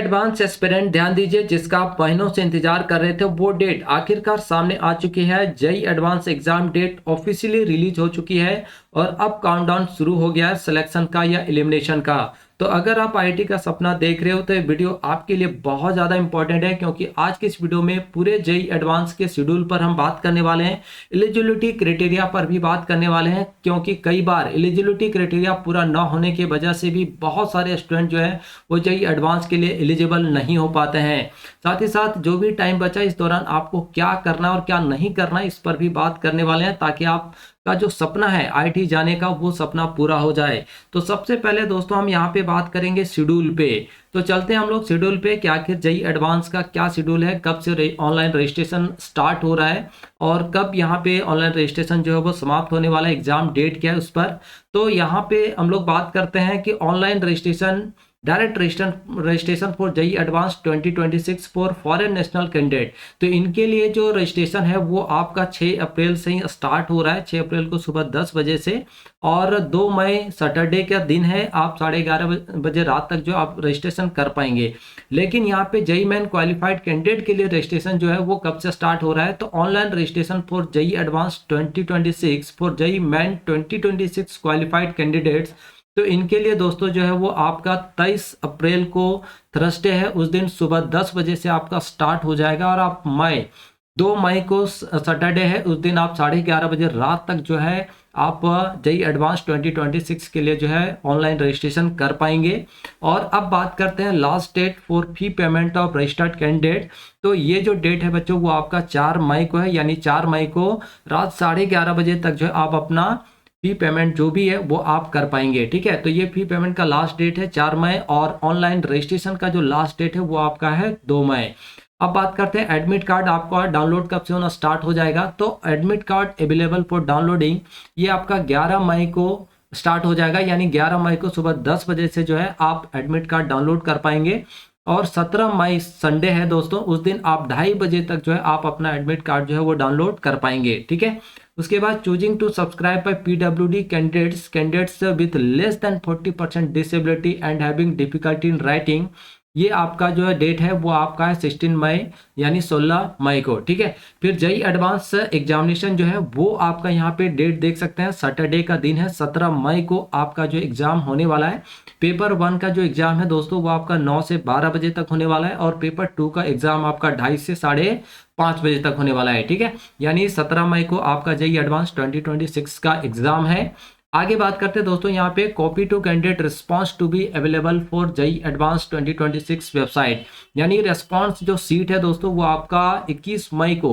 Advance aspirant ध्यान दीजिए, जिसका आप महीनों से इंतजार कर रहे थे वो डेट आखिरकार सामने आ चुकी है। JEE advance exam date officially release हो चुकी है और अब काउंटडाउन शुरू हो गया है सिलेक्शन का या एलिमिनेशन का। तो अगर आप आईआईटी का सपना देख रहे हो तो ये वीडियो आपके लिए बहुत ज़्यादा इंपॉर्टेंट है, क्योंकि आज के इस वीडियो में पूरे जेईई एडवांस के शेड्यूल पर हम बात करने वाले हैं। एलिजिबिलिटी क्राइटेरिया पर भी बात करने वाले हैं, क्योंकि कई बार एलिजिबिलिटी क्राइटेरिया पूरा न होने की वजह से भी बहुत सारे स्टूडेंट जो है वो जेईई एडवांस के लिए एलिजिबल नहीं हो पाते हैं। साथ ही साथ जो भी टाइम बचा इस दौरान आपको क्या करना है और क्या नहीं करना है, इस पर भी बात करने वाले हैं, ताकि आपका जो सपना है आईआईटी जाने का वो सपना पूरा हो जाए। तो सबसे पहले दोस्तों हम यहाँ पे बात करेंगे शेड्यूल पे। तो चलते हैं हम लोग शेड्यूल पे कि आखिर जेईई एडवांस का क्या शेड्यूल है, कब से ऑनलाइन रजिस्ट्रेशन स्टार्ट हो रहा है और कब यहाँ पे ऑनलाइन रजिस्ट्रेशन जो है वो समाप्त होने वाला है, एग्जाम डेट क्या है उस पर। तो यहाँ पे हम लोग बात करते हैं कि online registration direct registration for JEE advance 2026 for foreign national candidate. तो इनके लिए जो रजिस्ट्रेशन है वो आपका 6 अप्रैल से ही स्टार्ट हो रहा है, 6 अप्रैल को सुबह 10 बजे से, और 2 मई सैटरडे का दिन है, आप 11:30 बजे रात तक जो आप रजिस्ट्रेशन कर पाएंगे। लेकिन यहाँ पे जेईई मेन क्वालिफाइड कैंडिडेट के लिए रजिस्ट्रेशन जो है वो कब से स्टार्ट हो रहा है, तो online registration for JEE advance 2026 for JEE main 2026 qualified candidates. तो इनके लिए दोस्तों जो है वो आपका 23 अप्रैल को थर्सडे है, उस दिन सुबह 10 बजे से आपका स्टार्ट हो जाएगा, और आप 2 मई को सैटरडे है, उस दिन आप 11:30 बजे रात तक जो है आप जेईई एडवांस 2026 के लिए जो है ऑनलाइन रजिस्ट्रेशन कर पाएंगे। और अब बात करते हैं last date for fee payment of registered candidate. तो ये जो डेट है बच्चों वो आपका 4 मई को है, यानी 4 मई को रात 11:30 बजे तक जो है आप अपना फी पेमेंट जो भी है वो आप कर पाएंगे। ठीक है, तो ये फी पेमेंट का लास्ट डेट है 4 मई, और ऑनलाइन रजिस्ट्रेशन का जो लास्ट डेट है वो आपका है 2 मई। अब बात करते हैं एडमिट कार्ड आपका डाउनलोड कब से होना स्टार्ट हो जाएगा। तो admit card available for downloading ये आपका 11 मई को स्टार्ट हो जाएगा, यानी 11 मई को सुबह 10 बजे से जो है आप एडमिट कार्ड डाउनलोड कर पाएंगे। और 17 मई संडे है दोस्तों, उस दिन आप 2:30 बजे तक जो है आप अपना एडमिट कार्ड जो है वो डाउनलोड कर पाएंगे। ठीक है, उसके बाद चूजिंग टू सब्सक्राइब बाय पीडब्ल्यूडी candidates with less than 40% disability and having difficulty in writing, ये आपका जो है डेट है वो आपका है 16 मई, यानी 16 मई को। ठीक है, फिर जेईई एडवांस एग्जामिनेशन जो है वो आपका यहाँ पे डेट देख सकते हैं, सैटरडे का दिन है, 17 मई को आपका जो एग्जाम होने वाला है। पेपर 1 का जो एग्जाम है दोस्तों वो आपका 9 से 12 बजे तक होने वाला है, और पेपर 2 का एग्जाम आपका 2:30 से 5:30 बजे तक होने वाला है। ठीक है, यानी 17 मई को आपका जेईई एडवांस 2026 का एग्जाम है। आगे बात करते हैं दोस्तों यहाँ पे copy to candidate response to be available for JEE advance 2026 website, यानी रिस्पांस जो सीट है दोस्तों वो आपका 21 मई को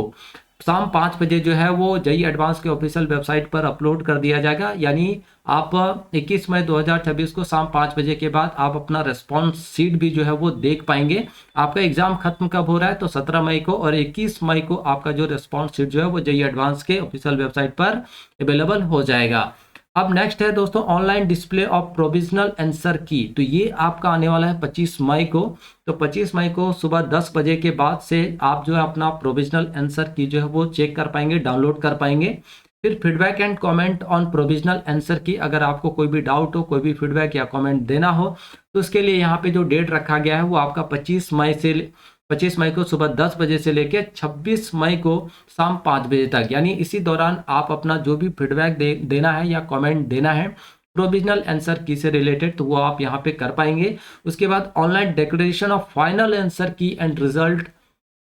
शाम 5 बजे जो है वो जेईई एडवांस के ऑफिशियल वेबसाइट पर अपलोड कर दिया जाएगा। यानी आप 21 मई 2026 को शाम 5 बजे के बाद आप अपना रेस्पॉन्स सीट भी जो है वो देख पाएंगे। आपका एग्जाम खत्म कब हो रहा है, तो 17 मई को, और 21 मई को आपका जो रेस्पॉन्स सीट जो है वो जेईई एडवांस के ऑफिशियल वेबसाइट पर अवेलेबल हो जाएगा। अब नेक्स्ट है दोस्तों online display of provisional answer की। तो ये आपका आने वाला है 25 मई को। तो 25 मई को सुबह 10 बजे के बाद से आप जो है अपना प्रोविजनल आंसर की जो है वो चेक कर पाएंगे, डाउनलोड कर पाएंगे। फिर feedback and comment on provisional answer की, अगर आपको कोई भी डाउट हो, कोई भी फीडबैक या कमेंट देना हो, तो उसके लिए यहाँ पे जो डेट रखा गया है वो आपका 25 मई को सुबह 10 बजे से लेकर 26 मई को शाम 5 बजे तक, यानी इसी दौरान आप अपना जो भी फीडबैक देना है या कमेंट देना है प्रोविजनल आंसर की से रिलेटेड, तो वो आप यहाँ पे कर पाएंगे। उसके बाद online declaration of final answer key and result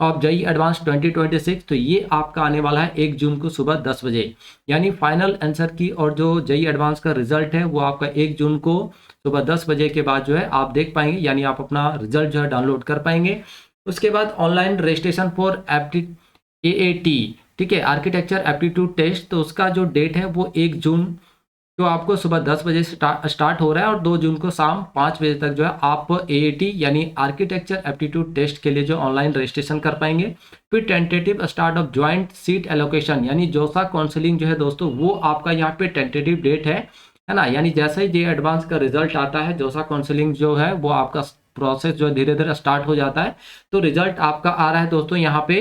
of JEE advance 2026, तो ये आपका आने वाला है 1 जून को सुबह 10 बजे, यानी फाइनल आंसर की और जो जेईई एडवांस का रिजल्ट है वो आपका 1 जून को सुबह 10 बजे के बाद जो है आप देख पाएंगे, यानी आप अपना रिजल्ट जो है डाउनलोड कर पाएंगे। उसके बाद ऑनलाइन रजिस्ट्रेशन फॉर एएटी, ठीक है, आर्किटेक्चर एप्टीट्यूड टेस्ट, तो उसका जो डेट है वो 1 जून जो आपको सुबह 10 बजे से स्टार्ट हो रहा है, और 2 जून को शाम 5 बजे तक जो है आप एएटी यानी आर्किटेक्चर एप्टीट्यूड टेस्ट के लिए जो ऑनलाइन रजिस्ट्रेशन कर पाएंगे। फिर tentative start of joint seat allocation, यानी जोसा काउंसलिंग जो है दोस्तों वो आपका यहाँ पे टेंटेटिव डेट है ना, यानी जैसे ही जेईई एडवांस का रिजल्ट आता है जोसा काउंसलिंग जो है वो आपका प्रोसेस जो धीरे धीरे स्टार्ट हो जाता है। तो रिजल्ट आपका आ रहा है दोस्तों यहाँ पे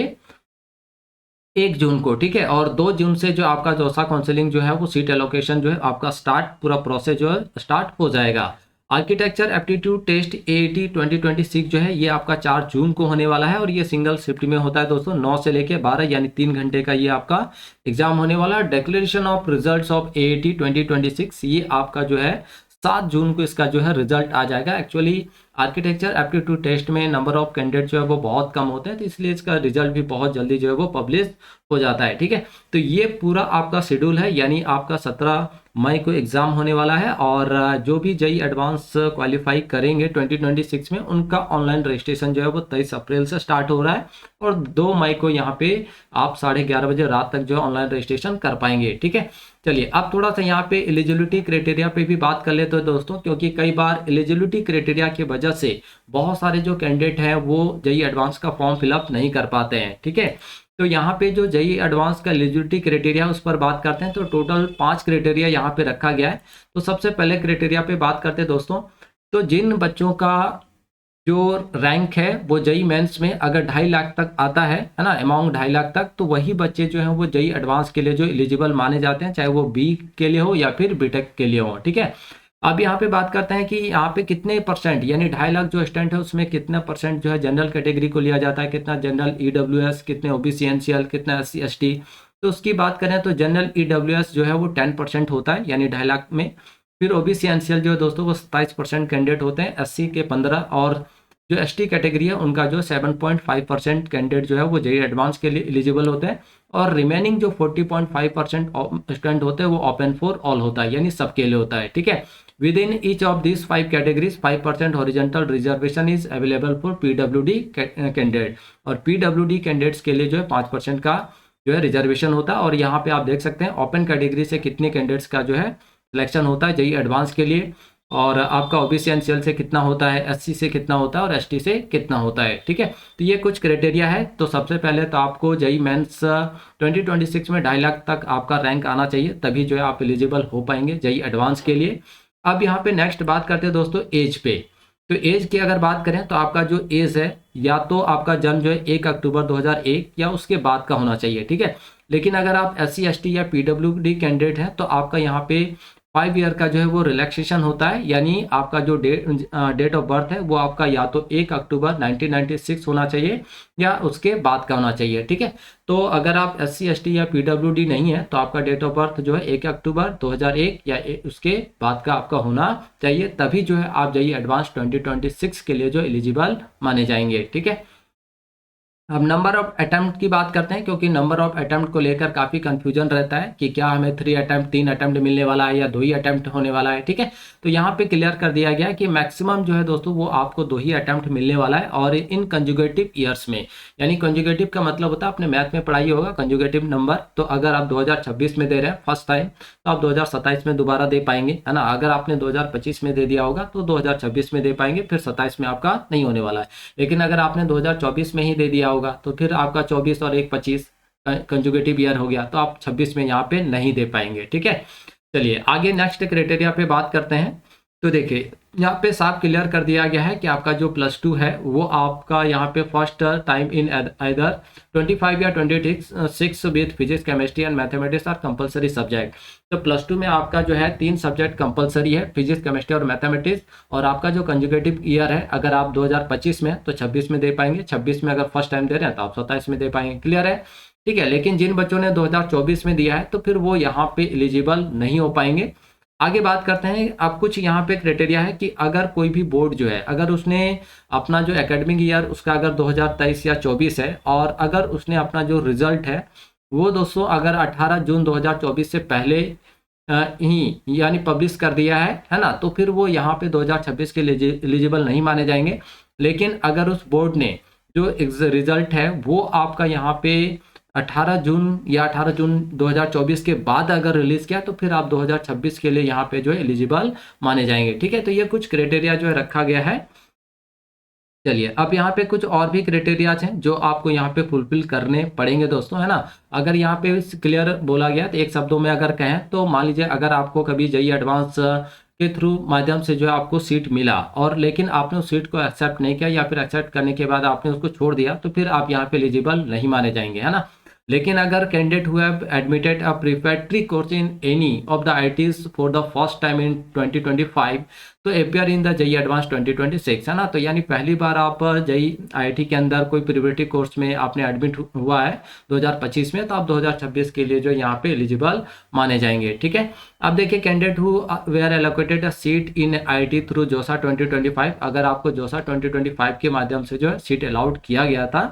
1 जून को, ठीक है, और 2 जून से जो आपका जोसा काउंसलिंग जो है वो सीट एलोकेशन जो है आपका स्टार्ट, पूरा प्रोसेस जो है स्टार्ट हो जाएगा। आर्किटेक्चर एप्टीट्यूड टेस्ट एटी 2026 जो है ये आपका 4 जून को होने वाला है और ये सिंगल शिफ्ट में होता है दोस्तों, 9 से लेके 12 यानी 3 घंटे का ये आपका एग्जाम होने वाला है। Declaration of results of eighty 2026 ये आपका जो है 7 जून को इसका जो है रिजल्ट आ जाएगा। एक्चुअली आर्किटेक्चर एप्टीट्यूड टेस्ट में नंबर ऑफ कैंडिडेट जो है वो बहुत कम होते हैं, तो इसलिए इसका रिजल्ट भी बहुत जल्दी जो है वो पब्लिश हो जाता है। ठीक है, तो ये पूरा आपका शेड्यूल है, यानी आपका 17 मई को एग्जाम होने वाला है और जो भी जेई एडवांस क्वालिफाई करेंगे 2026 में उनका ऑनलाइन रजिस्ट्रेशन जो है वो 23 अप्रैल से स्टार्ट हो रहा है और 2 मई को यहाँ पे आप 11:30 बजे रात तक जो है ऑनलाइन रजिस्ट्रेशन कर पाएंगे। ठीक है, चलिए अब थोड़ा सा यहाँ पे एलिजिबिलिटी क्राइटेरिया पे भी बात कर लेते हैं दोस्तों, क्योंकि कई बार एलिजिबिलिटी क्राइटेरिया की वजह से बहुत सारे जो कैंडिडेट हैं वो जेई एडवांस का फॉर्म फिलअप नहीं कर पाते हैं। ठीक है, तो यहाँ पे जो जेई एडवांस का एलिजिबिलिटी क्राइटेरिया उस पर बात करते हैं, तो टोटल 5 क्राइटेरिया यहाँ पे रखा गया है। तो सबसे पहले क्राइटेरिया पे बात करते हैं दोस्तों, तो जिन बच्चों का जो रैंक है वो जेई मेंस में अगर 2.5 लाख तक आता है ना, अमाउंट 2.5 लाख तक, तो वही बच्चे जो हैं वो जेई एडवांस के लिए जो एलिजिबल माने जाते हैं, चाहे वो बी के लिए हो या फिर बीटेक के लिए हो। ठीक है, अब यहाँ पे बात करते हैं कि यहाँ पे कितने परसेंट, यानी 2.5 लाख जो स्टूडेंट है उसमें कितना परसेंट जो है जनरल कैटेगरी को लिया जाता है, कितना जनरल ईडब्ल्यूएस, कितने ओबीसी एनसीएल, कितना एससी एसटी। तो उसकी बात करें तो जनरल ईडब्ल्यूएस जो है वो 10% होता है, यानी 2.5 लाख में। फिर ओबीसी एनसीएल जो है दोस्तों वो 27% कैंडिडेट होते हैं, एससी के 15, और जो एसटी कैटेगरी है उनका जो 7.5% कैंडिडेट जो है वो जेई एडवांस के लिए एलिजिबल होते हैं, और रिमेनिंग जो 40.5% स्टूडेंट होते हैं वो ओपन फॉर ऑल होता है, यानी सबके लिए होता है। ठीक है, within each of these 5 categories 5% horizontal reservation is available for PWD candidate, और PWD कैंडिडेट्स के लिए जो है 5% का जो है रिजर्वेशन होता है। और यहाँ पे आप देख सकते हैं ओपन कैटेगरी से कितने कैंडिडेट्स का जो है सिलेक्शन होता है जेई एडवांस के लिए, और आपका ओबीसी एनसीएल से कितना होता है, एससी से कितना होता है और एसटी से कितना होता है। ठीक है, तो ये कुछ क्राइटेरिया है। तो सबसे पहले तो आपको जेई मेंस 2026 में 2.5 लाख तक आपका रैंक आना चाहिए, तभी जो है आप एलिजिबल हो पाएंगे जेई एडवांस के लिए। अब यहाँ पे नेक्स्ट बात करते हैं दोस्तों एज पे। तो एज की अगर बात करें तो आपका जो एज है या तो आपका जन्म जो है 1 अक्टूबर 2001 या उसके बाद का होना चाहिए। ठीक है, लेकिन अगर आप एससी एसटी या पीडब्ल्यूडी कैंडिडेट हैं तो आपका यहाँ पे 5 ईयर का जो है वो रिलैक्सेशन होता है, यानी आपका जो डेट ऑफ बर्थ है वो आपका या तो 1 अक्टूबर 1996 होना चाहिए या उसके बाद का होना चाहिए। ठीक है, तो अगर आप एससी एसटी या पीडब्ल्यूडी नहीं है तो आपका डेट ऑफ बर्थ जो है 1 अक्टूबर 2001 या उसके बाद का आपका होना चाहिए, तभी जो है आप जाइए एडवांस 2026 के लिए जो एलिजिबल माने जाएंगे। ठीक है, अब नंबर ऑफ अटेम्प्ट की बात करते हैं, क्योंकि नंबर ऑफ अटेम्प्ट को लेकर काफ़ी कंफ्यूजन रहता है कि क्या हमें 3 अटेम्प्ट 3 अटेम्प्ट मिलने वाला है या 2 ही अटेम्प्ट होने वाला है। ठीक है, तो यहाँ पे क्लियर कर दिया गया है कि मैक्सिमम जो है दोस्तों वो आपको 2 ही अटेम्प्ट मिलने वाला है, और इन कंजुगेटिव ईयर्स में, यानी कंजुगेटिव का मतलब होता है, अपने मैथ में पढ़ाई होगा कंजुगेटिव नंबर। तो अगर आप 2026 में दे रहे हैं फर्स्ट टाइम तो आप 2027 में दोबारा दे पाएंगे, है ना। अगर आपने 2025 में दे दिया होगा तो 2026 में दे पाएंगे, फिर 27 में आपका नहीं होने वाला है। लेकिन अगर आपने 2024 में ही दे दिया होगा तो फिर आपका 24 और 1 25 कंजुगेटिव ईयर हो गया, तो आप 26 में यहाँ पे नहीं दे पाएंगे। ठीक है, चलिए आगे नेक्स्ट क्राइटेरिया पे बात करते हैं। तो देखिए यहाँ पे साफ क्लियर कर दिया गया है कि आपका जो +2 है वो आपका यहाँ पे फर्स्ट टाइम इन आइदर 25 या 26 with physics chemistry and mathematics are compulsory subject. तो +2 में आपका जो है 3 सब्जेक्ट कंपलसरी है, फिजिक्स केमिस्ट्री और मैथमेटिक्स। और आपका जो कंजुगेटिव ईयर है, अगर आप 2025 में तो 26 में दे पाएंगे, 26 में अगर फर्स्ट टाइम दे रहे हैं तो आप 27 में दे पाएंगे। क्लियर है, ठीक है। लेकिन जिन बच्चों ने 2024 में दिया है तो फिर वो यहाँ पे एलिजिबल नहीं हो पाएंगे। आगे बात करते हैं, अब कुछ यहाँ पे क्राइटेरिया है कि अगर कोई भी बोर्ड जो है, अगर उसने अपना जो एकेडमिक ईयर उसका अगर 2023 या 24 है, और अगर उसने अपना जो रिजल्ट है वो दोस्तों अगर 18 जून 2024 से पहले ही यानी पब्लिश कर दिया है ना, तो फिर वो यहाँ पे 2026 के लिए एलिजिबल नहीं माने जाएंगे। लेकिन अगर उस बोर्ड ने जो रिजल्ट है वो आपका यहाँ पे 18 जून या 18 जून 2024 के बाद अगर रिलीज किया तो फिर आप 2026 के लिए यहाँ पे जो है एलिजिबल माने जाएंगे। ठीक है, तो ये कुछ क्राइटेरिया जो है रखा गया है। चलिए अब यहाँ पे कुछ और भी क्राइटेरियाज हैं जो आपको यहाँ पे फुलफिल करने पड़ेंगे दोस्तों, है ना। अगर यहाँ पे क्लियर बोला गया तो एक शब्दों में अगर कहें तो मान लीजिए अगर आपको कभी जेईई एडवांस के थ्रू माध्यम से जो है आपको सीट मिला, और लेकिन आपने उस सीट को एक्सेप्ट नहीं किया या फिर एक्सेप्ट करने के बाद आपने उसको छोड़ दिया, तो फिर आप यहाँ पे एलिजिबल नहीं माने जाएंगे, है ना। लेकिन अगर candidate who have admitted a preparatory course in any of the IITs for the first time in 2025 to appear in the JEE advance 2026 है ना। तो यानी पहली बार आप जेई आईआईटी के अंदर कोई प्रिपरेटरी कोर्स में आपने एडमिट हुआ है 2025 में, तो आप 2026 के लिए जो यहाँ पे एलिजिबल माने जाएंगे। ठीक है, अब देखिए candidate who were allocated a seat in IIT through JoSAA 2025, अगर आपको जोसा 2025 के माध्यम से जो है सीट अलाउड किया गया था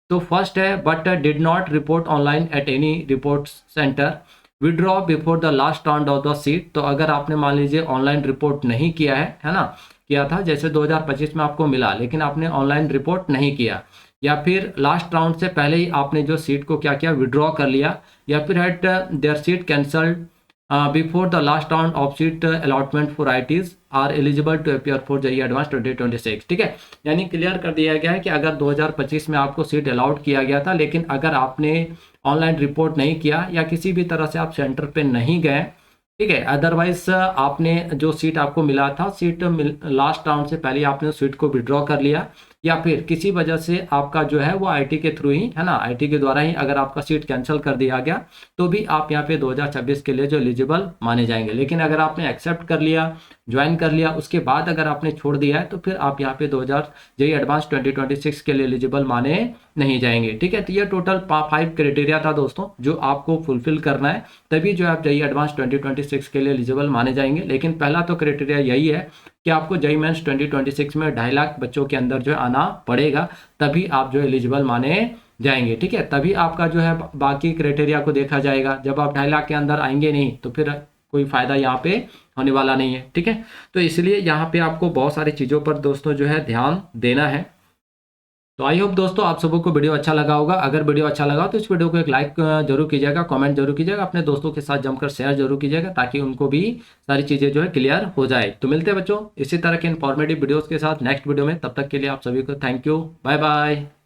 तो फर्स्ट है but did not report online at any report centre withdraw before the last round of the seat. तो अगर आपने मान लीजिए ऑनलाइन रिपोर्ट नहीं किया है ना, किया था जैसे 2025 में आपको मिला लेकिन आपने ऑनलाइन रिपोर्ट नहीं किया, या फिर लास्ट राउंड से पहले ही आपने जो सीट को क्या किया विड्रॉ कर लिया, या फिर had their seat cancelled before the last round of seat allotment for IITs are eligible to appear for JEE advance 2026। ठीक है, यानी क्लियर कर दिया गया है कि अगर 2025 में आपको सीट अलाउड किया गया था लेकिन अगर आपने ऑनलाइन रिपोर्ट नहीं किया या किसी भी तरह से आप सेंटर पे नहीं गए, ठीक है, अदरवाइज आपने जो सीट आपको मिला था सीट लास्ट राउंड से पहले आपने सीट को विड्रॉ कर लिया, या फिर किसी वजह से आपका जो है वो आईटी के थ्रू ही है ना, आईटी के द्वारा ही अगर आपका सीट कैंसिल कर दिया गया तो भी आप यहाँ पे 2026 के लिए जो एलिजिबल माने जाएंगे। लेकिन अगर आपने एक्सेप्ट कर लिया, ज्वाइन कर लिया, उसके बाद अगर आपने छोड़ दिया है तो फिर आप यहाँ पे 2000 जेईई एडवांस 2026 के लिए एलिजिबल माने नहीं जाएंगे। ठीक है, तो ये टोटल 5 क्राइटेरिया था दोस्तों जो आपको फुलफिल करना है, तभी जो आप जेईई एडवांस 2026 के लिए एलिजिबल माने जाएंगे। लेकिन पहला तो क्राइटेरिया यही है कि आपको जेईई मेंस 2026 में 2.5 लाख बच्चों के अंदर जो है आना पड़ेगा, तभी आप जो एलिजिबल माने जाएंगे। ठीक है, तभी आपका जो है बाकी क्राइटेरिया को देखा जाएगा। जब आप 2.5 लाख के अंदर आएंगे नहीं तो फिर कोई फायदा यहाँ पे होने वाला नहीं है। ठीक है, तो इसलिए यहाँ पे आपको बहुत सारी चीज़ों पर दोस्तों जो है ध्यान देना है। तो आई होप दोस्तों आप सबको को वीडियो अच्छा लगा होगा। अगर वीडियो अच्छा लगा तो इस वीडियो को एक लाइक जरूर कीजिएगा, कमेंट जरूर कीजिएगा, अपने दोस्तों के साथ जमकर शेयर जरूर कीजिएगा ताकि उनको भी सारी चीज़ें जो है क्लियर हो जाए। तो मिलते हैं बच्चों इसी तरह के इन्फॉर्मेटिव वीडियोस के साथ नेक्स्ट वीडियो में, तब तक के लिए आप सभी को थैंक यू, बाय बाय।